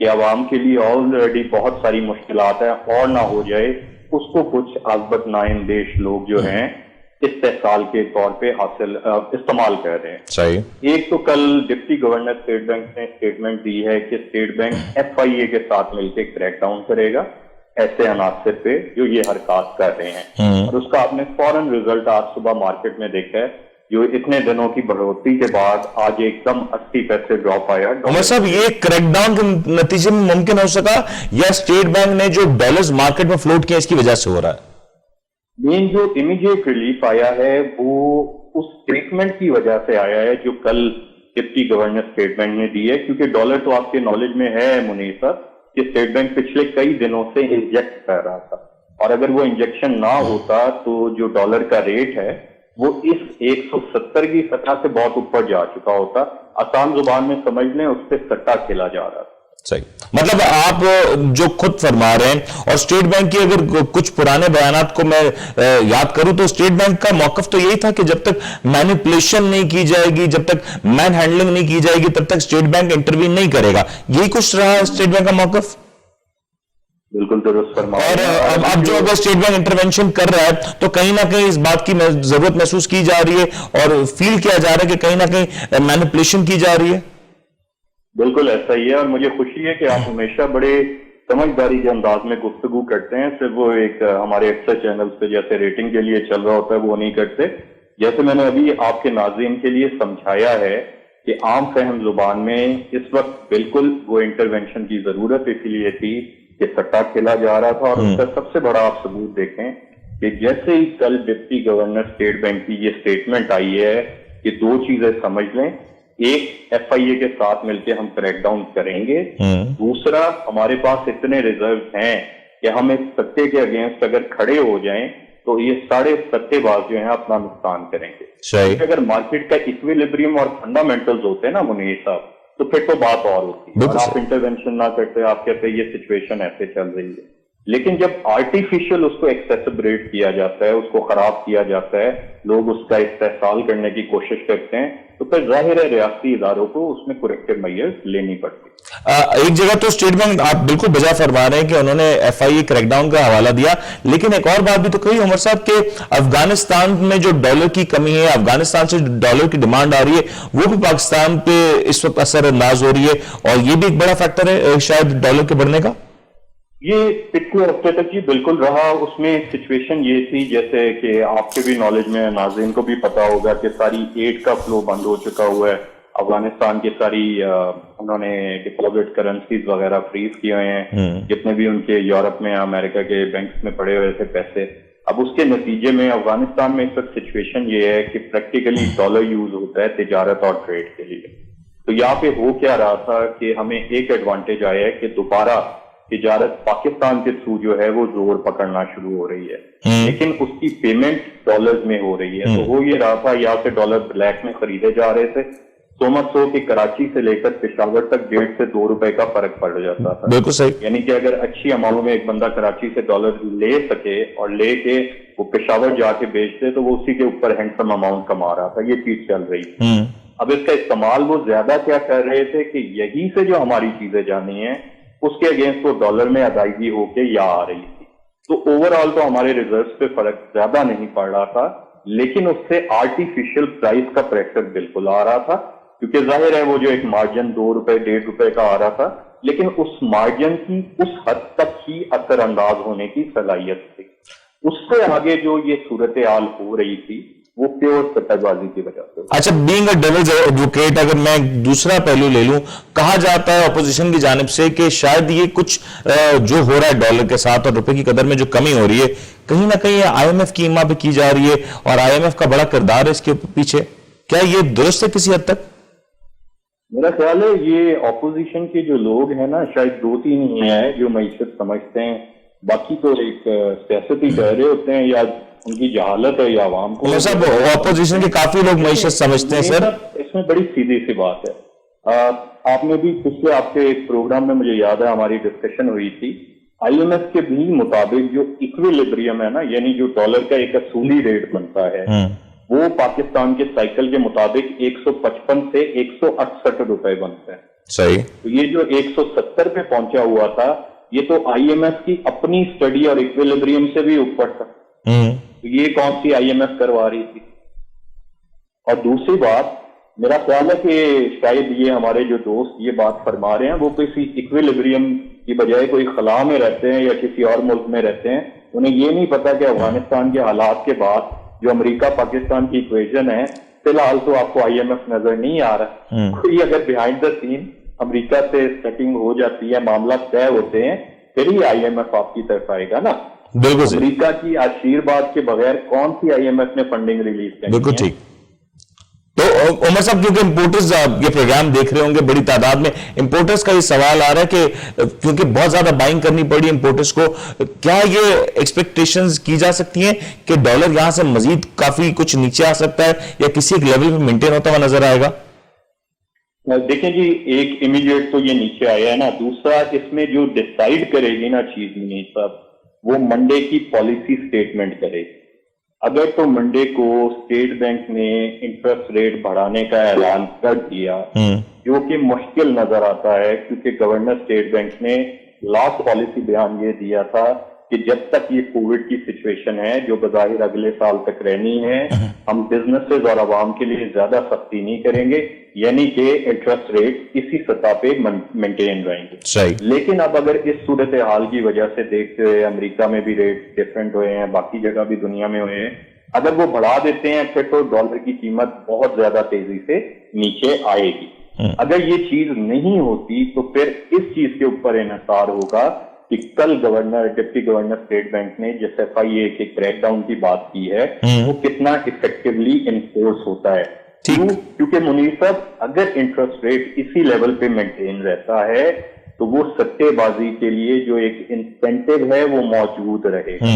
کہ عوام کے لیے آلریڈی بہت ساری مشکلات ہیں اور نہ ہو جائے، اس کو کچھ عاقبت نااندیش لوگ جو ہیں استحصال کے طور پہ استعمال کر رہے ہیں. صحیح. ایک تو کل ڈپٹی گورنر اسٹیٹ بینک نے اسٹیٹمنٹ دی ہے کہ اسٹیٹ بینک FIA کے ساتھ مل کے کریک ڈاؤن کرے گا ایسے عناصر پہ جو یہ حرکات کر رہے ہیں، اور اس کا آپ نے فوراً رزلٹ آج صبح مارکیٹ میں دیکھا ہے، جو اتنے دنوں کی بڑھوتری کے بعد آج ایک دم 80 پیسے ڈراپ آیا. عمر صاحب، یہ کریک ڈاؤن کے نتیجے میں ممکن ہو سکا یا اسٹیٹ بینک نے جو ڈالرز مارکیٹ میں فلوٹ کیا اس کی وجہ سے ہو رہا ہے؟ مین جو امیڈیٹ ریلیف آیا ہے وہ اس اسٹیٹمنٹ کی وجہ سے آیا ہے جو کل ڈپٹی گورنر اسٹیٹ بینک نے دی ہے، کیونکہ ڈالر تو آپ کے نالج میں ہے منیر صاحب کہ اسٹیٹ بینک پچھلے کئی دنوں سے انجیکٹ کر رہا تھا، اور اگر وہ انجیکشن نہ ہوتا تو جو ڈالر کا ریٹ ہے وہ اس 170 کی سطح سے بہت اوپر جا چکا ہوتا. آسان زبان میں سمجھ لیں اس پہ سٹا کھیلا جا رہا تھا. صحیح. مطلب آپ جو خود فرما رہے ہیں، اور اسٹیٹ بینک کی اگر کچھ پرانے بیانات کو میں یاد کروں تو اسٹیٹ بینک کا موقف تو یہی تھا کہ جب تک مینیپولیشن نہیں کی جائے گی، جب تک مین ہینڈلنگ نہیں کی جائے گی، تب تک اسٹیٹ بینک انٹروین نہیں کرے گا. یہی کچھ رہا اسٹیٹ بینک کا موقف؟ بالکل درست فرمایا. اور اب جو اگر اسٹیٹ بینک انٹروینشن کر رہا ہے تو کہیں نہ کہیں اس بات کی ضرورت محسوس کی جا رہی ہے اور فیل کیا جا رہا ہے کہ کہیں نہ کہیں مینیپولیشن کی جا رہی ہے. بالکل ایسا ہی ہے، اور مجھے خوشی ہے کہ آپ ہمیشہ بڑے سمجھداری کے انداز میں گفتگو کرتے ہیں. صرف وہ ایک ہمارے اکثر چینلز پہ جیسے ریٹنگ کے لیے چل رہا ہوتا ہے وہ نہیں کرتے. جیسے میں نے ابھی آپ کے ناظرین کے لیے سمجھایا ہے کہ عام فہم زبان میں اس وقت بالکل وہ انٹروینشن کی ضرورت اسی لیے تھی کہ سٹا کھیلا جا رہا تھا. اور اس کا سب سے بڑا آپ ثبوت دیکھیں کہ جیسے ہی کل ڈپٹی گورنر اسٹیٹ بینک کی یہ اسٹیٹمنٹ آئی ہے کہ دو چیزیں سمجھ لیں، ایک FIA کے ساتھ مل کے ہم کریک ڈاؤن کریں گے، دوسرا ہمارے پاس اتنے ریزرو ہیں کہ ہم اس ستے کے اگینسٹ اگر کھڑے ہو جائیں تو یہ سارے ستے باز جو ہیں اپنا نقصان کریں گے. اگر مارکیٹ کا ایکویلیبریم اور فنڈامنٹلز ہوتے ہیں نا منیر صاحب تو پھر تو بات اور ہوتی ہے، اور آپ انٹروینشن نہ کرتے، آپ کہتے یہ سچویشن ایسے چل رہی ہے. لیکن جب آرٹیفیشل اس کو ایکسیسبریٹ کیا جاتا ہے، اس کو خراب کیا جاتا ہے، لوگ اس کا استحصال کرنے کی کوشش کرتے ہیں، تو پھر ظاہر ہے ریاستی اداروں کو اس میں کریکٹیو میئرز لینی پڑتی. ایک جگہ تو اسٹیٹ بینک آپ بالکل بجا فرما رہے ہیں کہ انہوں نے FIA کریک ڈاؤن کا حوالہ دیا، لیکن ایک اور بات بھی تو کہی عمر صاحب کہ افغانستان میں جو ڈالر کی کمی ہے، افغانستان سے ڈالر کی ڈیمانڈ آ رہی ہے، وہ بھی پاکستان پہ اس وقت اثر انداز ہو رہی ہے، اور یہ بھی ایک بڑا فیکٹر ہے شاید ڈالر کے بڑھنے کا. یہ پچھلے ہفتے تک یہ بالکل رہا. اس میں سچویشن یہ تھی جیسے کہ آپ کے بھی نالج میں، ناظرین کو بھی پتا ہوگا کہ ساری ایڈ کا فلو بند ہو چکا ہوا ہے. افغانستان کی ساری انہوں نے ڈپازٹ کرنسیز وغیرہ فریز کیے ہوئے ہیں، جتنے بھی ان کے یورپ میں امریکہ کے بینکس میں پڑے ہوئے تھے پیسے. اب اس کے نتیجے میں افغانستان میں اس وقت سچویشن یہ ہے کہ پریکٹیکلی ڈالر یوز ہوتا ہے تجارت اور ٹریڈ کے لیے. تو یہاں پہ ہو کیا رہا تھا کہ ہمیں ایک ایڈوانٹیج آیا ہے کہ دوبارہ تجارت پاکستان کے تھرو جو ہے وہ زور پکڑنا شروع ہو رہی ہے، لیکن اس کی پیمنٹ ڈالرز میں ہو رہی ہے. تو وہ یہ رہا تھا یہاں سے ڈالر بلیک میں خریدے جا رہے تھے، سو مچ سو کہ کراچی سے لے کر پشاور تک 1.5 سے 2 روپے کا فرق پڑ جاتا تھا. بالکل صحیح. یعنی کہ اگر اچھی اماؤنٹ میں ایک بندہ کراچی سے ڈالر لے سکے اور لے کے وہ پشاور جا کے بیچ دے تو وہ اسی کے اوپر ہینڈسم اماؤنٹ کما رہا تھا. یہ چیز چل رہی تھی. اب اس کا استعمال وہ زیادہ کیا کر رہے تھے کہ یہی سے جو ہماری چیزیں جانی ہیں اس کے اگینسٹ وہ ڈالر میں ادائیگی ہو کے یا آ رہی تھی. تو اوور آل تو ہمارے ریزروز پہ فرق زیادہ نہیں پڑ رہا تھا، لیکن اس سے آرٹیفیشل پرائز کا پریشر بالکل آ رہا تھا، کیونکہ ظاہر ہے وہ جو ایک مارجن 2 روپے 1.5 روپے کا آ رہا تھا، لیکن اس مارجن کی اس حد تک ہی اثر انداز ہونے کی صلاحیت تھی. اس سے آگے جو یہ صورتحال ہو رہی تھی وہ پیور سٹہ بازی کی وجہ سے. اچھا، بینگ اے ڈیولز ایڈوکیٹ اگر میں دوسرا پہلو لے لوں، کہا جاتا ہے اپوزیشن کی جانب سے کہ شاید یہ کچھ جو ہو رہا ہے ڈالر کے ساتھ اور روپے کی قدر میں جو کمی ہو رہی ہے کہیں نہ کہیں IMF کی ایما پہ کی جا رہی ہے، اور IMF کا بڑا کردار ہے اس کے پیچھے. کیا یہ درست ہے کسی حد تک؟ میرا خیال ہے یہ اپوزیشن کے جو لوگ ہیں نا شاید 2-3 ہی ہیں جو معیشت سمجھتے ہیں، باقی تو ایک سیاستی ڈرے ہوتے ہیں یا ان کی جہالت ہے یا عوام کو. صاحب اپوزیشن کے کافی لوگ معیشت سمجھتے ہیں سر. اس میں بڑی سیدھی سی بات ہے. آپ نے بھی پچھلے آپ کے ایک پروگرام میں مجھے یاد ہے ہماری ڈسکشن ہوئی تھی، IMF کے بھی مطابق جو ایکویلیبریم ہے نا، یعنی جو ڈالر کا ایک اصولی ریٹ بنتا ہے وہ پاکستان کے سائیکل کے مطابق 155 سے 168 روپے بنتا ہے. صحیح. تو یہ جو 170 پہ پہنچا ہوا تھا یہ تو آئی ایم ایف کی اپنی اسٹڈی اور ایکویلیبریم سے بھی اوپر تھا. تو یہ کون سی آئی ایم ایف کروا رہی تھی؟ اور دوسری بات میرا خیال ہے کہ شاید یہ ہمارے جو دوست یہ بات فرما رہے ہیں وہ کسی ایکویلیبریم کی بجائے کوئی خلا میں رہتے ہیں یا کسی اور ملک میں رہتے ہیں. انہیں یہ نہیں پتا کہ افغانستان کے حالات کے بعد جو امریکہ پاکستان کی ایکویژن ہے فی الحال تو آپ کو آئی ایم ایف نظر نہیں آ رہا. کوئی اگر بیہائنڈ دا سین امریکہ سے سیٹنگ ہو جاتی ہے معاملات طے ہوتے ہیں پھر ہی آئی ایم ایف آپ کی طرف آئے گا نا. بالکل امریکہ کی آشیرواد کے بغیر کون سی آئی ایم ایف نے فنڈنگ ریلیز کرنی؟ بالکل ٹھیک. تو عمر صاحب کیونکہ امپورٹرز یہ پروگرام دیکھ رہے ہوں گے بڑی تعداد میں امپورٹرز کا یہ سوال آ رہا ہے کہ کیونکہ بہت زیادہ بائنگ کرنی پڑی امپورٹرز کو, کیا یہ ایکسپیکٹیشنز کی جا سکتی ہیں کہ ڈالر یہاں سے مزید کافی کچھ نیچے آ سکتا ہے یا کسی ایک لیول پہ مینٹین ہوتا ہوا نظر آئے گا؟ دیکھیں جی ایک امیڈیٹ تو یہ نیچے آیا ہے نا. دوسرا اس میں جو ڈیسائیڈ کرے گی نا چیز منیر صاحب وہ منڈے کی پالیسی سٹیٹمنٹ کرے گی. اگر تو منڈے کو اسٹیٹ بینک نے انٹرسٹ ریٹ بڑھانے کا اعلان کر دیا جو کہ مشکل نظر آتا ہے کیونکہ گورنر اسٹیٹ بینک نے لاسٹ پالیسی بیان یہ دیا تھا کہ جب تک یہ کووڈ کی سچویشن ہے جو بظاہر اگلے سال تک رہنی ہے ہم بزنسز اور عوام کے لیے زیادہ سختی نہیں کریں گے, یعنی کہ انٹرسٹ ریٹ اسی سطح پہ مینٹین رہیں گے. لیکن اب اگر اس صورتحال کی وجہ سے دیکھتے ہوئے امریکہ میں بھی ریٹ ڈفرینٹ ہوئے ہیں, باقی جگہ بھی دنیا میں ہوئے ہیں, اگر وہ بڑھا دیتے ہیں پھر تو ڈالر کی قیمت بہت زیادہ تیزی سے نیچے آئے گی. اگر یہ چیز نہیں ہوتی تو پھر اس چیز کے اوپر انحصار ہوگا کہ کل ڈپٹی گورنر اسٹیٹ بینک نے جس ایف آئی اے کے کریک ڈاؤن کی بات کی ہے وہ کتنا افیکٹولی انفورس ہوتا ہے. کیونکہ منیر صاحب اگر انٹرسٹ ریٹ اسی لیول پہ مینٹین رہتا ہے تو وہ سٹے بازی کے لیے جو ایک انسینٹیو ہے وہ موجود رہے گا.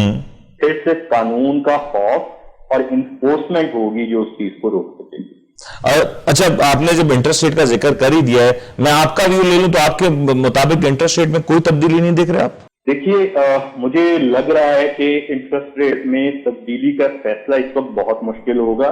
پھر سے قانون کا خوف اور انفورسمنٹ ہوگی جو اس چیز کو روک سکے گی. اچھا آپ نے جب انٹرسٹ ریٹ کا ذکر کر ہی دیا ہے میں آپ کا ویو لے لوں تو آپ کے مطابق انٹرسٹ ریٹ میں کوئی تبدیلی نہیں دیکھ رہے آپ؟ دیکھیے مجھے لگ رہا ہے کہ انٹرسٹ ریٹ میں تبدیلی کا فیصلہ اس وقت بہت مشکل ہوگا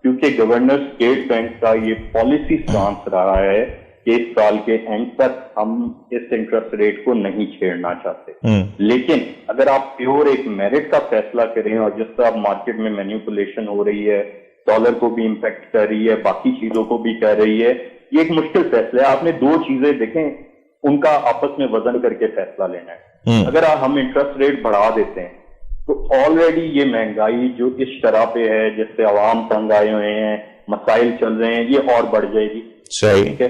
کیونکہ گورنر اسٹیٹ بینک کا یہ پالیسی سٹانس رہا ہے کہ اس سال کے اینڈ تک ہم اس انٹرسٹ ریٹ کو نہیں چھیڑنا چاہتے. لیکن اگر آپ پیور ایک میرٹ کا فیصلہ کریں اور جس طرح مارکیٹ میں مینیپولیشن ہو رہی ہے ڈالر کو بھی امپیکٹ کر رہی ہے باقی چیزوں کو بھی کر رہی ہے یہ ایک مشکل فیصلہ ہے. آپ نے دو چیزیں دیکھیں ان کا آپس میں وزن کر کے فیصلہ لینا ہے. اگر ہم انٹرسٹ ریٹ بڑھا دیتے ہیں تو آلریڈی یہ مہنگائی جو اس شرح پہ ہے جس سے عوام تنگ آئے ہوئے ہیں مسائل چل رہے ہیں یہ اور بڑھ جائے گی. ٹھیک ہے,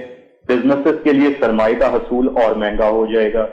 بزنسز کے لیے سرمایہ کا حصول اور مہنگا ہو جائے گا,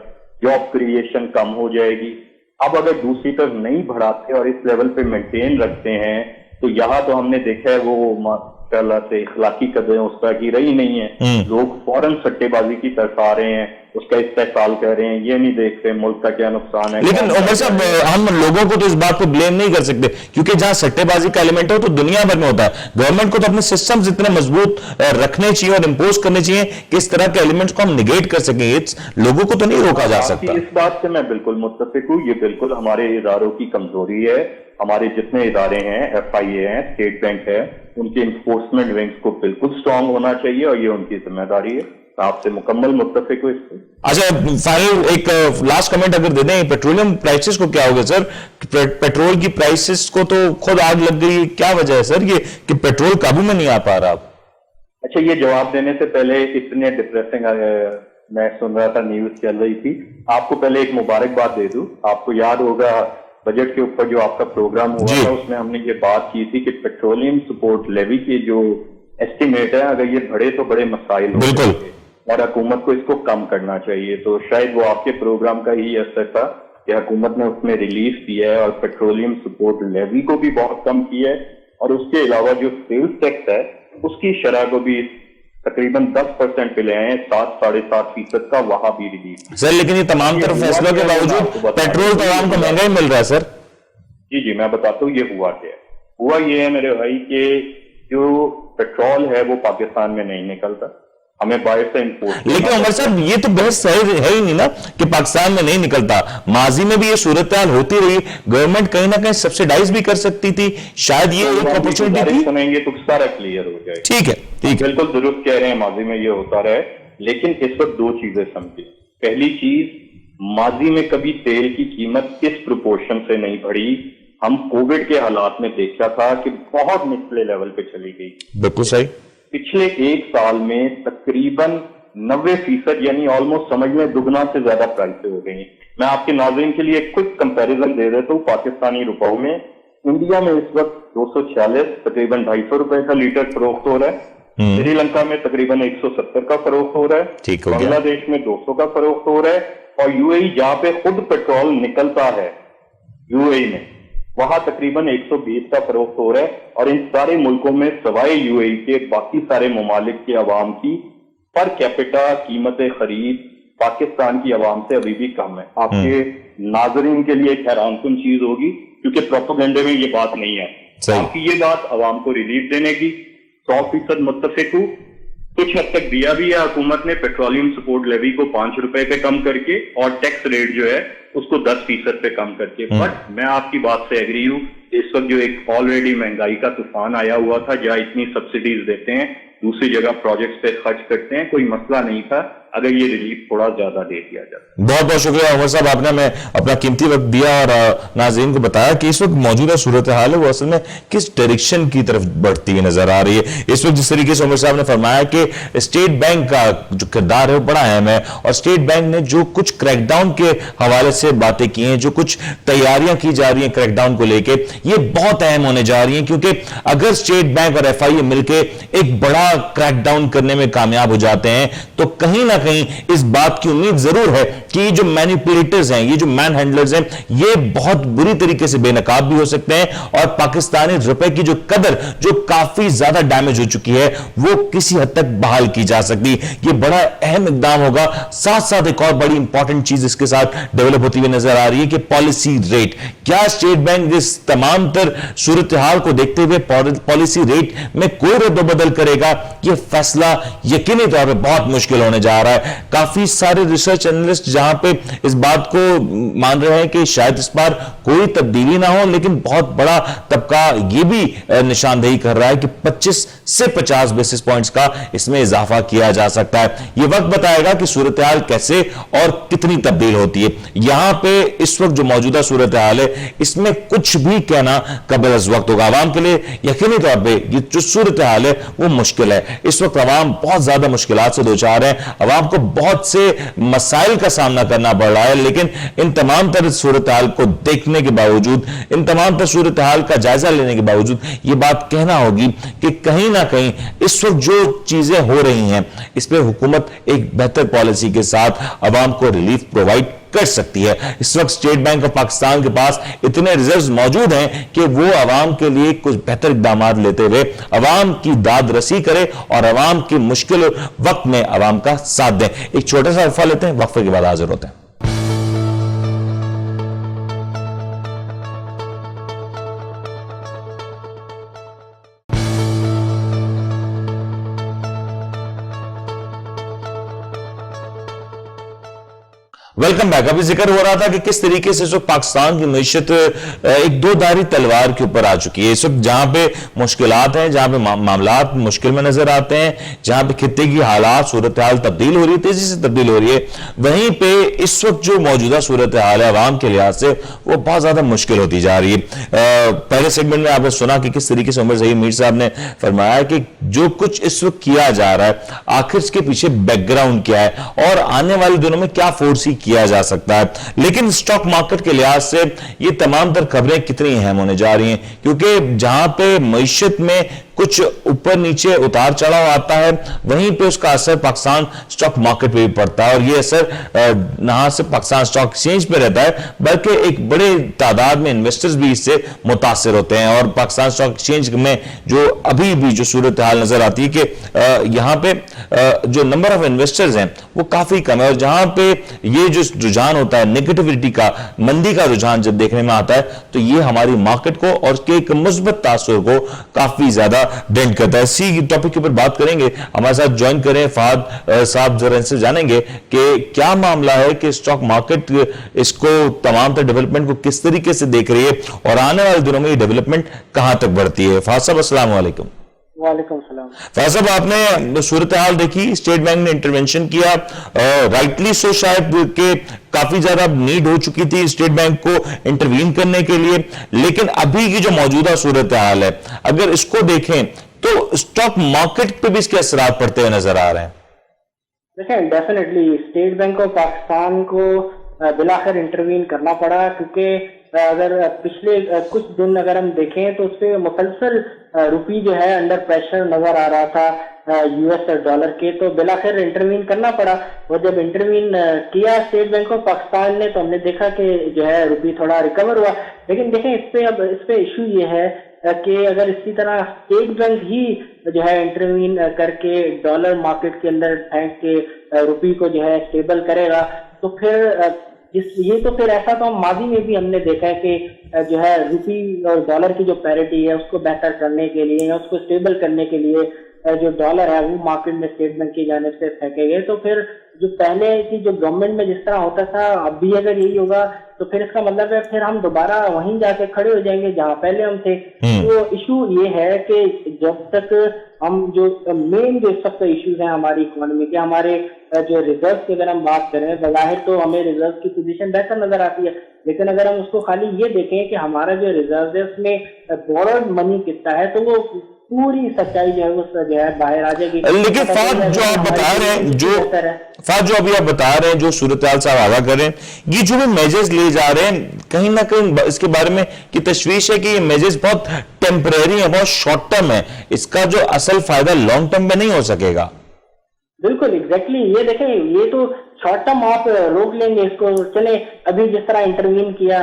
جاب کریشن کم ہو جائے گی. اب اگر دوسری طرف نہیں بڑھاتے اور اس لیول پہ مینٹین رکھتے ہیں تو یہاں تو ہم نے دیکھا ہے وہ ماشاءاللہ سے اخلاقی قدریں اس طرح کی رہی نہیں ہیں. لوگ فوراً سٹے بازی کی طرف آ رہے ہیں, اس کا استحصال کر رہے ہیں, یہ نہیں دیکھ رہے ملک کا کیا نقصان ہے. لیکن عمر صاحب ہم لوگوں کو تو اس بات کو بلیم نہیں کر سکتے کیونکہ جہاں سٹے بازی کا ایلیمنٹ ہے تو دنیا بھر میں ہوتا ہے. گورنمنٹ کو تو اپنے سسٹمز اتنے مضبوط رکھنے چاہیے اور امپوز کرنے چاہیے کہ اس طرح کے ایلیمنٹس کو ہم نگیٹ کر سکیں. لوگوں کو تو نہیں روکا جا سکتا. اس بات سے میں بالکل متفق ہوں, یہ بالکل ہمارے اداروں کی کمزوری ہے. ہمارے جتنے ادارے ہیں ایف آئی اے ہیں اسٹیٹ بینک ہے ان کے انفورسمنٹ ونگز کو بالکل سٹرانگ ہونا چاہیے اور یہ ان کی ذمہ داری ہے. آپ سے مکمل متفق ہوں اس سے. اچھا فائنل ایک لاسٹ کمنٹ اگر دے دیں پیٹرولیم پرائسز کو کیا ہوگا سر؟ پیٹرول کی پرائسز کو تو خود آگ لگ گئی, کیا وجہ ہے سر یہ کہ پیٹرول قابو میں نہیں آ پا رہا؟ اچھا یہ جواب دینے سے پہلے اتنے ڈپریسنگ میں سن رہا تھا نیوز چل رہی تھی, آپ کو پہلے ایک مبارکباد دے دوں. آپ کو یاد ہوگا بجٹ کے اوپر جو آپ کا پروگرام ہوا تھا اس میں ہم نے یہ بات کی تھی کہ پیٹرولیم سپورٹ لیوی کے جو ایسٹیمیٹ ہے اگر یہ بڑے تو بڑے مسائل بالکل اور حکومت کو اس کو کم کرنا چاہیے. تو شاید وہ آپ کے پروگرام کا ہی اثر تھا کہ حکومت نے اس میں ریلیف کیا ہے اور پیٹرولیم سپورٹ لیوی کو بھی بہت کم کیا ہے اور اس کے علاوہ جو سیلز ٹیکس ہے اس کی شرح کو بھی تقریباً 10% پہ لے آئے ہیں, 7-7.5% کا وہاں بھی ریلیف. سر لیکن یہ تمام طرح فیصلوں کے باوجود پیٹرول تو عوام کو مہنگا ہی مل رہا ہے سر. جی میں بتاتا ہوں یہ ہوا کیا ہے. ہوا یہ ہے میرے بھائی کہ جو پیٹرول ہے وہ پاکستان میں نہیں نکلتا, ہمیں باہر سے امپورٹ. لیکن عمر صاحب یہ تو بحث صحیح ہے ہی نہیں نا کہ پاکستان میں نہیں نکلتا. ماضی میں بھی یہ صورتحال ہوتی رہی, گورنمنٹ کہیں نہ کہیں سبسیڈائز بھی کر سکتی تھی, شاید یہ ایک اپرچونٹی تھی. سنیں گے تو سارا کلیئر ہو جائے. ٹھیک ہے بالکل درست کہہ رہے ہیں, ماضی میں یہ ہوتا رہے لیکن اس وقت دو چیزیں سمجھیں. پہلی چیز, ماضی میں کبھی تیل کی قیمت اس پروپورشن سے نہیں بڑھی. ہم کووڈ کے حالات میں دیکھا تھا کہ بہت نچلے لیول پہ چلی گئی. بالکل صحیح. پچھلے ایک سال میں تقریباً 90% یعنی آلموسٹ سمجھ لیں دگنا سے زیادہ پرائسیں ہو گئی ہیں. میں آپ کے ناظرین کے لیے ایک کوئک کمپیریزن دے دیتا ہوں. پاکستانی روپوں میں انڈیا میں اس وقت 246 تقریباً 250 روپے کا لیٹر فروخت ہو رہا ہے. سری لنکا میں تقریباً 170 کا فروخت ہو رہا ہے. بنگلہ دیش میں 200 کا فروخت ہو رہا ہے. اور یو اے ای جہاں پہ خود پیٹرول نکلتا ہے یو اے ای میں, وہاں تقریباً 120 کا فروخت ہو رہا ہے. اور ان سارے ملکوں میں سوائے یو اے ای کے باقی سارے ممالک کے عوام کی پر کیپٹا قیمت خرید پاکستان کی عوام سے ابھی بھی کم ہے. آپ کے ناظرین کے لیے ایک حیران کن چیز ہوگی, کیونکہ پروپیگنڈے میں یہ بات نہیں ہے. آپ کی یہ بات عوام کو ریلیف دینے کی 100% متفق ہوں. کچھ حد تک دیا بھی ہے حکومت نے پیٹرولیم سپورٹ لیوی کو 5 روپے پہ کم کر کے, اور ٹیکس ریٹ جو ہے اس کو 10% پہ کم کر کے. بٹ میں آپ کی بات سے ایگری ہوں, اس وقت جو ایک آلریڈی مہنگائی کا طوفان آیا ہوا تھا, جہاں اتنی سبسڈیز دیتے ہیں, دوسری جگہ پروجیکٹس پہ خرچ کرتے ہیں, کوئی مسئلہ نہیں تھا اگر یہ ریلیف تھوڑا زیادہ دے دیا جاتا. بہت بہت شکریہ عمر صاحب, آپ نے ہمیں اپنا قیمتی وقت دیا اور ناظرین کو بتایا کہ اس وقت موجودہ صورتحال ہے وہ اصل میں کس ڈائریکشن کی طرف بڑھتی ہوئی نظر آ رہی ہے. اس وقت جس طریقے سے عمر صاحب نے فرمایا کہ اسٹیٹ بینک کا جو کردار ہے وہ بڑا اہم ہے, اور اسٹیٹ بینک نے جو کچھ کریک ڈاؤن کے حوالے سے باتیں کی ہیں, جو کچھ تیاریاں کی جا رہی ہیں کریک ڈاؤن کو لے کے, یہ بہت اہم ہونے جا رہی ہیں. کیونکہ اگر اسٹیٹ بینک اور ایف آئی اے مل کے ایک بڑا کریک ڈاؤن کرنے میں کامیاب ہو جاتے ہیں تو کہیں نہ کہیں اس بات کی امید ضرور ہے کہ یہ جو مینیپولیٹرز ہیں, یہ جو مین ہینڈلرز ہیں, یہ بہت بری طریقے سے بے نقاب بھی ہو سکتے ہیں, اور پاکستانی روپے کی جو قدر جو کافی زیادہ ڈیمیج ہو چکی ہے وہ کسی حد تک بحال کی جا سکتی. یہ بڑا اہم اقدام ہوگا. ساتھ ساتھ ایک اور بڑی امپورٹنٹ چیز اس کے ساتھ ڈیولپ ہوتی ہوئی نظر آ رہی ہے کہ پالیسی ریٹ. کیا اسٹیٹ بینک اس تمام تر صورتحال کو دیکھتے ہوئے پالیسی ریٹ میں کوئی رد و بدل کرے گا؟ یہ فیصلہ یقینی طور پہ بہت مشکل ہونے جا رہا ہے. کافی سارے ریسرچ انالسٹ جہاں پہ اس بات کو مان رہے ہیں کہ شاید اس بار کوئی تبدیلی نہ ہو, لیکن بہت بڑا طبقہ یہ بھی نشاندہی کر رہا ہے کہ 25 سے 50 بیسس پوائنٹس کا اس میں اضافہ کیا جا سکتا ہے. یہ وقت بتائے گا کہ صورتحال کیسے اور کتنی تبدیل ہوتی ہے. یہاں پہ اس وقت جو موجودہ صورتحال ہے اس میں کچھ بھی کہنا قبل از وقت ہوگا. عوام کے لیے یقینی طور پہ یہ جو صورتحال ہے وہ مشکل ہے. اس وقت عوام بہت زیادہ مشکلات سے دوچار ہیں, عوام کو بہت سے مسائل کا سامنا کرنا پڑ رہا ہے, لیکن ان تمام تر صورتحال کو دیکھنے کے باوجود, ان تمام تر صورتحال کا جائزہ لینے کے باوجود یہ بات کہنا ہوگی کہ کہیں نہ کہیں اس وقت جو چیزیں ہو رہی ہیں اس پہ حکومت ایک بہتر پالیسی کے ساتھ عوام کو ریلیف پرووائڈ کر سکتی ہے. اس وقت اسٹیٹ بینک آف پاکستان کے پاس اتنے ریزروز موجود ہیں کہ وہ عوام کے لیے کچھ بہتر اقدامات لیتے ہوئے عوام کی داد رسی کرے اور عوام کی مشکل وقت میں عوام کا ساتھ دیں. ایک چھوٹا سا وقفہ لیتے ہیں, وقفے کے بعد حاضر ہوتے ہیں. Welcome back. ابھی ذکر ہو رہا تھا کہ کس طریقے سے اس وقت پاکستان کی معیشت ایک دو دھاری تلوار کے اوپر آ چکی ہے. اس وقت جہاں پہ مشکلات ہیں, جہاں پہ معاملات مشکل میں نظر آتے ہیں, جہاں پہ خطے کی حالات صورتحال تبدیل ہو رہی ہے, تیزی سے تبدیل ہو رہی ہے, وہیں پہ اس وقت جو موجودہ صورتحال ہے عوام کے لحاظ سے وہ بہت زیادہ مشکل ہوتی جا رہی ہے. پہلے سیگمنٹ میں آپ نے سنا کہ کس طریقے سے عمر ظہیر میر صاحب نے فرمایا کہ جو کچھ اس وقت کیا جا رہا ہے آخر اس کے پیچھے بیک گراؤنڈ کیا ہے اور آنے والے دنوں میں کیا فورسی کیا جا سکتا ہے. لیکن سٹاک مارکیٹ کے لحاظ سے یہ تمام تر خبریں کتنی اہم ہونے جا رہی ہیں, کیونکہ جہاں پہ معیشت میں کچھ اوپر نیچے اتار چڑھاؤ آتا ہے وہیں پہ اس کا اثر پاکستان سٹاک مارکیٹ پہ بھی پڑتا ہے, اور یہ اثر نہ صرف پاکستان سٹاک ایکسچینج پہ رہتا ہے بلکہ ایک بڑے تعداد میں انویسٹرز بھی اس سے متاثر ہوتے ہیں. اور پاکستان سٹاک ایکسچینج میں جو ابھی بھی جو صورتحال نظر آتی ہے کہ یہاں پہ جو نمبر آف انویسٹرز ہیں وہ کافی کم ہے, اور جہاں پہ یہ جو رجحان ہوتا ہے نیگیٹیوٹی کا, مندی کا رجحان جب دیکھنے میں آتا ہے تو یہ ہماری مارکیٹ کو اور اس کے ایک مثبت تاثر کو کافی زیادہ ڈینٹ کرتا ہے. اسی ٹاپک کے اوپر بات کریں گے, ہمارے ساتھ جوائن کریں فہد صاحب, ذرا ان سے جانیں گے کہ کیا معاملہ ہے کہ اسٹاک مارکیٹ اس کو تمام تر ڈیولپمنٹ کو کس طریقے سے دیکھ رہی ہے اور آنے والے دنوں میں یہ ڈیولپمنٹ کہاں تک بڑھتی ہے. فہد صاحب السلام علیکم. وعلیکم السلام. فیض صاحب آپ نے صورتحال دیکھی, اسٹیٹ بینک نے انٹرونشن کیا, رائٹلی سو شاید کہ کافی زیادہ نیڈ ہو چکی تھی اسٹیٹ بینک کو انٹروین کرنے کے لیے, لیکن ابھی کی جو موجودہ صورتحال ہے اگر اس کو دیکھیں تو اسٹاک مارکیٹ پہ بھی اس کے اثرات پڑتے ہوئے نظر آ رہے ہیں. دیکھیں definitely state bank of Pakistan کو بلاخر انٹروین کرنا پڑا, کیونکہ اگر پچھلے کچھ دن اگر ہم دیکھیں تو اس پہ مسلسل روپی جو ہے انڈر پریشر نظر آ رہا تھا یو ایس ڈالر کے, تو بلاخر انٹروین کرنا پڑا. اور جب انٹروین کیا اسٹیٹ بینک آف پاکستان نے تو ہم نے دیکھا کہ جو ہے روپی تھوڑا ریکور ہوا. لیکن دیکھیں اس پہ ایشو یہ ہے کہ اگر اسی طرح اسٹیٹ بینک ہی جو ہے انٹروین کر کے ڈالر مارکیٹ کے اندر پھینک کے روپی کو جو ہے اسٹیبل کرے گا تو پھر یہ تو پھر ایسا تو ہم ماضی میں بھی ہم نے دیکھا ہے کہ جو ہے روپی اور ڈالر کی جو پیرٹی ہے اس کو بہتر کرنے کے لیے یا اس کو اسٹیبل کرنے کے لیے جو ڈالر ہے وہ مارکیٹ میں اسٹیٹ بینک کی جانب سے پھینکے گئے. تو پھر جو پہلے کی جو گورنمنٹ میں جس طرح ہوتا تھا اب بھی اگر یہی ہوگا تو پھر اس کا مطلب ہے پھر ہم دوبارہ وہیں جا کے کھڑے ہو جائیں گے جہاں پہلے ہم تھے. تو ایشو یہ ہے کہ جب تک ہم جو مین جو سب سے ایشوز ہیں ہماری اکانومی کے, ہمارے جو ریزرو کی اگر ہم بات کریں بظاہر تو ہمیں ریزرو کی پوزیشن بہتر نظر آتی ہے, لیکن اگر ہم اس کو خالی یہ دیکھیں کہ ہمارا جو ریزرو ہے اس میں بورڈ منی کتنا ہے تو وہ پوری سچائی جو ہے وہ جو ہے باہر آ جائے گی. لیکن فات جو آپ بتا رہے ہیں جو ابھی آپ بتا رہے ہیں جو صورتحال سے آگاہ کر رہے ہیں, یہ جو بھی میجرز لیے جا رہے ہیں کہیں نہ کہیں اس کے بارے میں کی تشویش ہے کہ یہ میجرز بہت ٹیمپریری ہیں, بہت شارٹ ٹرم ہے, اس کا جو اصل فائدہ لانگ ٹرم میں نہیں ہو سکے گا. بالکل ایگزیکٹلی, یہ دیکھیں یہ تو شارٹ ٹرم آپ روک لیں گے اس کو, چلیں ابھی جس طرح انٹروین کیا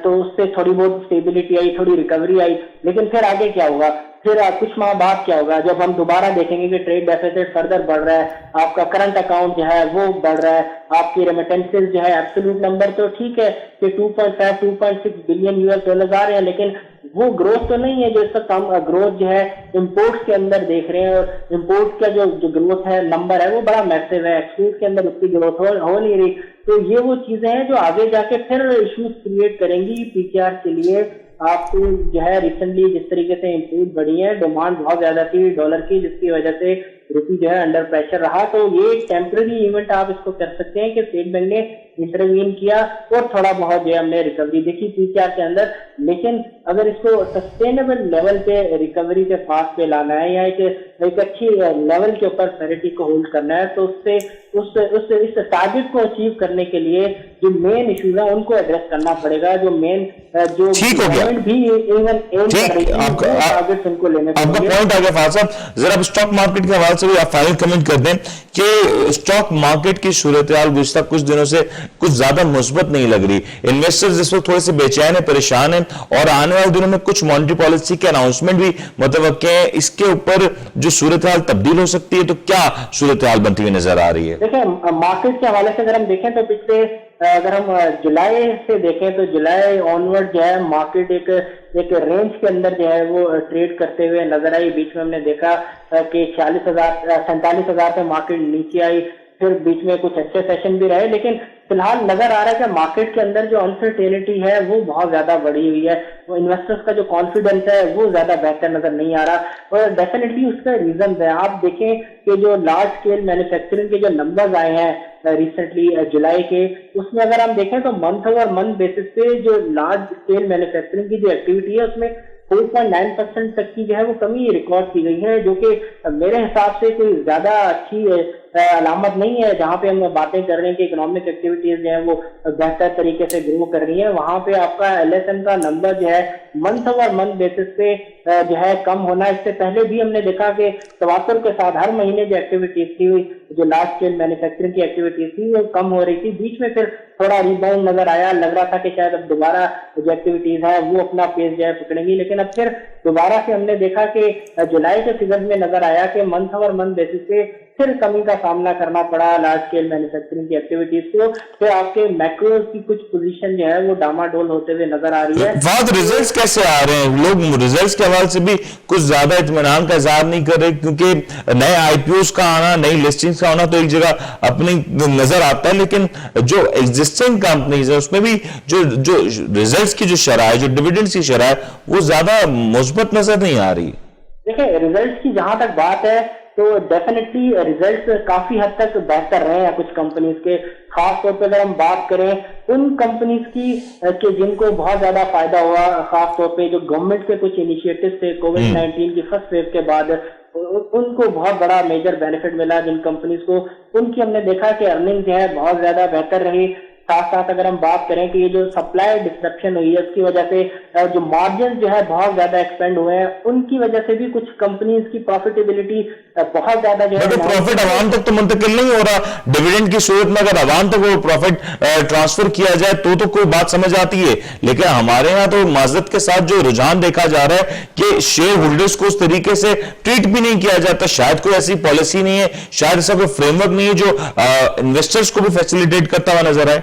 تو اس سے تھوڑی بہت اسٹیبلٹی آئی, تھوڑی ریکوری آئی, لیکن پھر آگے کیا ہوگا, پھر کچھ ماہ بعد کیا ہوگا جب ہم دوبارہ دیکھیں گے کہ ٹریڈ ڈیفیسٹ فردر بڑھ رہا ہے, آپ کا کرنٹ اکاؤنٹ جو ہے وہ بڑھ رہا ہے, آپ کی ریمیٹنسز جو ہے ایبسولوٹ نمبر تو ٹھیک ہے کہ 2.5 2.6 بلین یو ایس ڈالرز آ رہے ہیں, لیکن وہ گروتھ تو نہیں ہے جو اس وقت ہم گروتھ جو ہے امپورٹس کے اندر دیکھ رہے ہیں, اور امپورٹ کا جو گروتھ ہے نمبر ہے وہ بڑا میسو ہے, ایکسپورٹ کے اندر اس کی گروتھ ہو نہیں رہی. تو یہ وہ چیزیں ہیں جو آگے جا کے پھر ایشوز کریٹ کریں گی پی کے آر کے لیے. آپ کو جو ہے ریسنٹلی جس طریقے سے امپورٹ بڑھی ہے, ڈیمانڈ بہت زیادہ تھی ڈالر کی, جس کی وجہ سے روپی جو ہے انڈر پریشر رہا, تو یہ ایک ٹیمپرری ایونٹ آپ اس کو کر سکتے ہیں کہ اسٹیٹ بینک نے انٹروین کیا اور تھوڑا بہت جو ہے ہم نے ریکوری دیکھی پی کے آر کے اندر. لیکن اگر اس کو سسٹینیبل لیول پہ ریکوری کے پاس پہ لانا ہے یا ایک اچھی لیول کے اوپر پیرٹی کو ہولڈ کرنا ہے تو اس ٹارگیٹ کو اچیو کرنے کے لیے جو مین ایشوز ہیں ان کو ایڈریس کرنا پڑے گا. جو مین جو گورنمنٹ بھی ایون ایم کر رہی ہے ٹارگیٹس ان کو لینے پڑیں گے. آپ کا پوائنٹ آ گیا فاضل صاحب, ذرا اسٹاک مارکیٹ کے حوالے سے بھی آپ فائنل کمنٹ کر دیں کہ اسٹاک مارکیٹ کی صورتحال گزشتہ کچھ دنوں سے کچھ زیادہ مثبت نہیں لگ رہی, انویسٹرز اس وقت تھوڑے سے بے چین ہیں, پریشان ہیں, اور آنے والے دنوں میں کچھ مانیٹری پالیسی کے اناؤنسمنٹ بھی متوقع ہیں. اس کے اوپر جو صورتحال تبدیل ہو سکتی ہے تو کیا صورتحال بنتی ہوئی نظر آ رہی ہے؟ دیکھیں مارکیٹ کے حوالے سے اگر ہم دیکھیں تو پچھلے اگر ہم جولائی سے دیکھیں تو جولائی آنورڈ جو ہے مارکیٹ ایک رینج کے اندر جو ہے وہ ٹریڈ کرتے ہوئے نظر آئی. بیچ میں ہم نے دیکھا کہ 47,000 پہ مارکیٹ نیچے آئی, پھر بیچ میں کچھ اچھے سیشن بھی رہے, لیکن فی الحال نظر آ رہا ہے کہ مارکیٹ کے اندر جو انسرٹینٹی ہے وہ بہت زیادہ بڑھی ہوئی ہے, وہ انویسٹرز کا جو کانفیڈنس ہے وہ زیادہ بہتر نظر نہیں آ رہا, اور ڈیفینیٹلی اس کا ریزنز ہے. آپ دیکھیں کہ جو لارج اسکیل مینوفیکچرنگ کے جو نمبرز آئے ہیں ریسنٹلی جولائی کے, اس میں اگر ہم دیکھیں تو منتھ اوور منتھ بیسس پہ جو لارج اسکیل مینوفیکچرنگ کی جو ایکٹیویٹی ہے اس میں 4.9% تک کی جو ہے وہ کمی ریکارڈ کی گئی ہے, جو کہ میرے حساب سے کوئی زیادہ اچھی علامت نہیں ہے. جہاں پہ ہم باتیں کر رہے ہیں کہ اکنامک ایکٹیویٹیز جو ہیں وہ بہتر طریقے سے گرو کر رہی ہیں, وہاں پہ آپ کا ایل ایس ایم کا نمبر جو ہے منتھ اوور منتھ بیسس پہ جو ہے کم ہونا. اس سے پہلے بھی ہم نے دیکھا کہ تواتر کے ساتھ ہر مہینے جو ایکٹیویٹیز تھی, جو لارج اسکیل مینوفیکچرنگ کی ایکٹیویٹیز تھی وہ کم ہو رہی تھی. بیچ میں پھر تھوڑا ریباؤنڈ نظر آیا, لگ رہا تھا کہ شاید اب دوبارہ جو ایکٹیویٹیز ہے وہ اپنا پیس جو ہے پکڑیں گی, لیکن اب پھر دوبارہ سے ہم نے دیکھا کہ جولائی کے فگرز میں نظر آیا کہ منتھ اوور منتھ بیسس پہ پھر کمی کا سامنا کرنا پڑا لارج اسکیل مینوفیکچرنگ کی ایکٹیویٹیز کو. پھر آپ کے میکروز کی کچھ پوزیشن جو ہے وہ ڈاما ڈول ہوتے ہوئے نظر آ رہی ہے. بات ریزلٹس کیسے آ رہے ہیں, لوگ ریزلٹس کے حوالے سے بھی کچھ زیادہ اطمینان کا اظہار نہیں کر رہے, کیونکہ نئے آئی پی اوز کا آنا, نئی لسٹنگز کا ہونا تو ایک جگہ اپنی نظر آتا ہے, لیکن جو ایگزسٹنگ کمپنیز ہیں اس میں بھی جو ریزلٹس کی جو شرح ہے, جو ڈیویڈنڈس کی شرح ہے وہ زیادہ مثبت نظر نہیں آ رہی. دیکھیں ریزلٹس کی جہاں تک بات ہے تو ڈیفینیٹلی ریزلٹس کافی حد تک بہتر رہے ہیں کچھ کمپنیز کے، خاص طور پہ اگر ہم بات کریں ان کمپنیز کی کہ جن کو بہت زیادہ فائدہ ہوا، خاص طور پہ جو گورنمنٹ کے کچھ انیشیٹو تھے کووڈ-19 کی فرسٹ ویو کے بعد، ان کو بہت بڑا میجر بینیفٹ ملا جن کمپنیز کو، ان کی ہم نے دیکھا کہ ارننگ جو ہے بہت زیادہ بہتر رہی۔ ساتھ ساتھ اگر ہم بات کریں کہ یہ جو سپلائی ڈسرپشن ہوئی ہے اس کی وجہ سے جو مارجن جو ہے بہت زیادہ ایکسپینڈ ہوئے ہیں، ان کی وجہ سے بھی کچھ کمپنیز کی پروفیٹیبلٹی بہت زیادہ جو ہے پروفٹ عوام تک تو منتقل نہیں ہو رہا، ڈیویڈنڈ کی صورت میں اگر عوام تک وہ پروفٹ ٹرانسفر کیا جائے تو کوئی بات سمجھ آتی ہے، لیکن ہمارے ہاں تو معذرت کے ساتھ جو رجحان دیکھا جا رہا ہے کہ شیئر ہولڈرز کو اس طریقے سے ٹریٹ بھی نہیں کیا جاتا، شاید کوئی ایسی پالیسی نہیں ہے، شاید ایسا کوئی فریم ورک نہیں ہے جو انویسٹرز کو بھی فیسیلیٹیٹ کرتا ہوا نظر آئے۔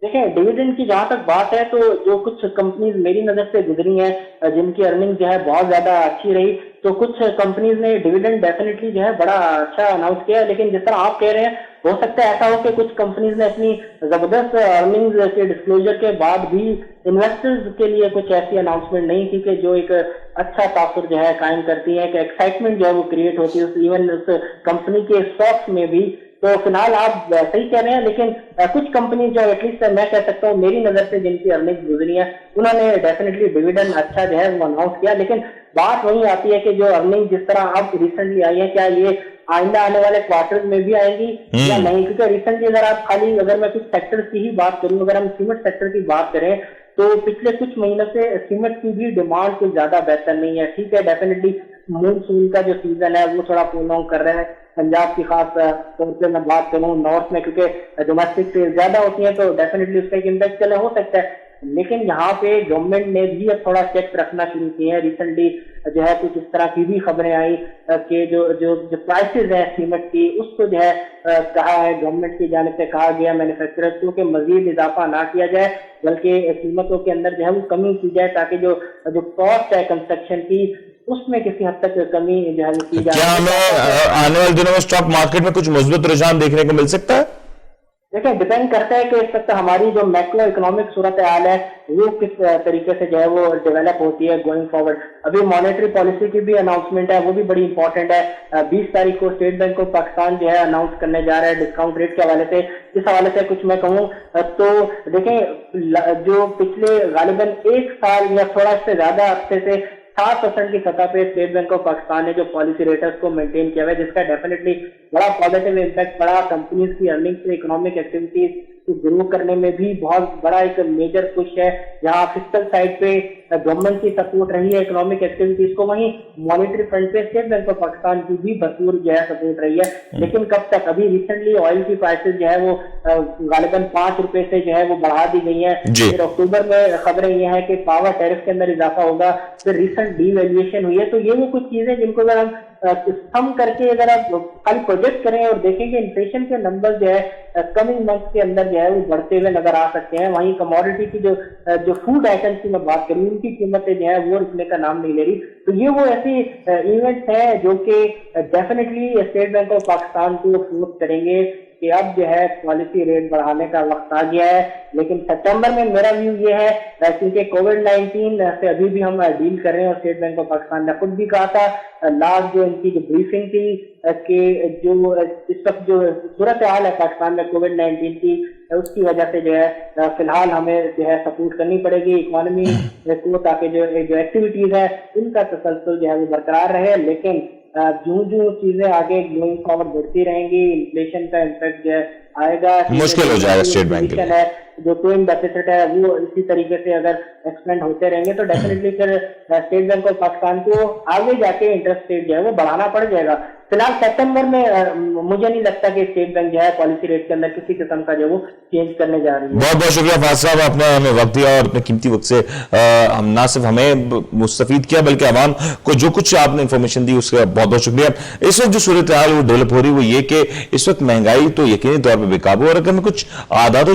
دیکھیں ڈویڈنڈ کی جہاں تک بات ہے تو جو کچھ کمپنیز میری نظر سے گزری ہیں جن کی ارننگ جو ہے بہت زیادہ اچھی رہی، تو کچھ کمپنیز نے ڈویڈنڈ ڈیفینیٹلی جو ہے بڑا اچھا اناؤنس کیا ہے، لیکن جس طرح آپ کہہ رہے ہیں ہو سکتا ہے ایسا ہو کہ کچھ کمپنیز نے اپنی زبردست ارننگز کے ڈسکلوجر کے بعد بھی انویسٹرز کے لیے کچھ ایسی اناؤنسمنٹ نہیں کی کہ جو ایک اچھا تاثر جو ہے قائم کرتی ہے، کہ ایکسائٹمنٹ جو ہے وہ کریٹ ہوتی ہے ایون اس کمپنی کے اسٹاکس میں بھی۔ تو فی الحال آپ صحیح کہہ رہے ہیں، لیکن کچھ کمپنیز جو ایٹ لیسٹ میں کہہ سکتا ہوں میری نظر سے جن کی ارننگ گزری ہے انہوں نے ڈیفینیٹلی ڈویڈنڈ اچھا جو ہے وہ اناؤنس کیا، لیکن بات وہی آتی ہے کہ جو ارننگ جس طرح اب ریسنٹلی آئی ہے کیا یہ آئندہ آنے والے کوارٹرز میں بھی آئیں گی یا نہیں، کیونکہ ریسنٹلی اگر آپ خالی اگر میں کچھ سیکٹرز کی ہی بات کروں، اگر ہم سیمنٹ سیکٹر کی بات کریں تو پچھلے کچھ مہینوں سے سیمنٹ کی بھی ڈیمانڈ کچھ زیادہ بہتر نہیں ہے۔ ٹھیک ہے ڈیفینیٹلی مونسون کا جو سیزن ہے وہ تھوڑا پرولونگ کر رہا ہے، پنجاب کی خاص طور پہ میں بات کروں نارتھ میں کیونکہ ڈومیسٹک سیل زیادہ ہوتی ہیں تو ڈیفینیٹلی اس کا ایک امپیکٹ چلے ہو سکتا ہے، لیکن یہاں پہ گورنمنٹ نے بھی اب تھوڑا چیک رکھنا شروع کیے ہیں۔ ریسنٹلی جو ہے کچھ اس طرح کی بھی خبریں آئی کہ جو پرائسز ہیں سیمنٹ کی اس کو جو ہے کہا ہے گورنمنٹ کی جانب سے کہا گیا مینوفیکچررز کو کہ مزید اضافہ نہ کیا جائے بلکہ قیمتوں کے اندر جو ہے وہ کمی کی جائے تاکہ جو کاسٹ ہے کنسٹرکشن کی اس میں کسی حد تک کمی جو ہے وہ کی جائے۔ کیا ہمیں آنے والے دنوں میں اسٹاک مارکیٹ میں کچھ مثبت رجحان دیکھنے کو مل سکتا ہے؟ دیکھیں ڈیپینڈ کرتا ہے کہ اس وقت ہماری جو میکرو اکنامک صورتحال ہے وہ کس طریقے سے جو ہے وہ ڈیولپ ہوتی ہے گوئنگ فارورڈ۔ ابھی مانیٹری پالیسی کی بھی اناؤنسمنٹ ہے، وہ بھی بڑی امپورٹنٹ ہے۔ 20 تاریخ کو اسٹیٹ بینک آف پاکستان جو ہے اناؤنس کرنے جا رہا ہے ڈسکاؤنٹ ریٹ کے حوالے سے۔ اس حوالے سے کچھ میں کہوں تو دیکھیں جو پچھلے غالباً 1 سال یا تھوڑا اس سے زیادہ عرصے سے 7% کی سطح پہ اسٹیٹ بینک آف پاکستان نے جو پالیسی ریٹس کو مینٹین کیا ہوا ہے، جس کا ڈیفینیٹلی بڑا پازیٹیو امپیکٹ پڑا کمپنیز کی ارننگ سے، اکنامک ایکٹیویٹیز کو گرو کرنے میں بھی بہت بڑا ایک میجر پش ہے۔ جہاں فسکل سائڈ پہ گورنمنٹ کی سپورٹ رہی ہے اکنامک ایکٹیویٹیز کو، وہیں مانیٹری فرنٹ پہ اسٹیٹ بینک آف پاکستان کی بھی بھرپور جو ہے سپورٹ رہی ہے۔ لیکن کب تک؟ ابھی ریسنٹلی آئل کی پرائسز جو ہے وہ غالباً 5 روپے سے جو ہے وہ بڑھا دی گئی ہیں۔ پھر اکتوبر میں خبریں یہ ہیں کہ پاور ٹیرف کے اندر اضافہ ہوگا، پھر ریسنٹ ڈی ویلیویشن ہوئی ہے۔ تو یہ وہ کچھ چیزیں جن کو اگر ہم سم کر کے اگر آپ خالی پروجیکٹ کریں اور دیکھیں کہ انفلیشن کے نمبر جو ہے کمنگ منتھ کے اندر جو ہے وہ بڑھتے ہوئے نظر آ سکتے ہیں۔ وہیں کموڈیٹی کی جو فوڈ آئٹمس کی میں بات کروں ان کی قیمتیں جو ہے وہ رکنے کا نام نہیں لے رہی۔ تو یہ وہ ایسی ایونٹس ہیں جو کہ definitely state bank of Pakistan کو فورس کریں گے کہ اب جو ہے پالیسی ریٹ بڑھانے کا وقت آ گیا ہے۔ لیکن سپٹمبر میں میرا ویو یہ ہے کیونکہ کووڈ-19 سے ابھی بھی ہم ڈیل کر رہے ہیں اور اسٹیٹ بینک آف پاکستان نے خود بھی کہا تھا لاسٹ جو ان کی جو بریفنگ تھی کہ جو اس وقت جو صورتحال ہے پاکستان میں کووڈ-19 کی اس کی وجہ سے جو ہے فی الحال ہمیں جو ہے سپورٹ کرنی پڑے گی اکانومی کو تاکہ جو ایکٹیویٹیز ہیں ان کا تسلسل جو ہے وہ برقرار رہے۔ لیکن جو چیزیں آگے گوئنگ فارورڈ بڑھتی رہیں گی انفلیشن کا امپیکٹ جو ہے آئے گا، مشکل ہو جائے گا اسٹیٹ بینک کے لیے۔ جو ٹوئن ڈیفیسٹ ہے وہ اسی طریقے سے اگر ایکسپینڈ ہوتے رہیں گے تو ڈیفینیٹلی پھر اسٹیٹ بینک آف پاکستان کو آگے جا کے انٹرسٹ ریٹ جو ہے وہ بڑھانا پڑ جائے گا۔ فی الحال سپٹمبر میں مجھے نہیں لگتا کہ اسٹیٹ بینک جو ہے پالیسی ریٹ کے اندر کسی قسم کا جو وہ چینج کرنے جا رہی ہے۔ بہت بہت شکریہ فاضل صاحب، آپ نے ہمیں وقت دیا اور اپنے قیمتی وقت سے ہم نہ صرف ہمیں مستفید کیا بلکہ عوام کو جو کچھ آپ نے انفارمیشن دی اس کا بہت بہت شکریہ۔ اس وقت جو صورتحال وہ ڈیولپ ہو رہی وہ یہ کہ اس وقت مہنگائی تو یقینی طور پہ بے قابو، اور اگر میں کچھ اعداد و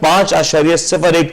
5.01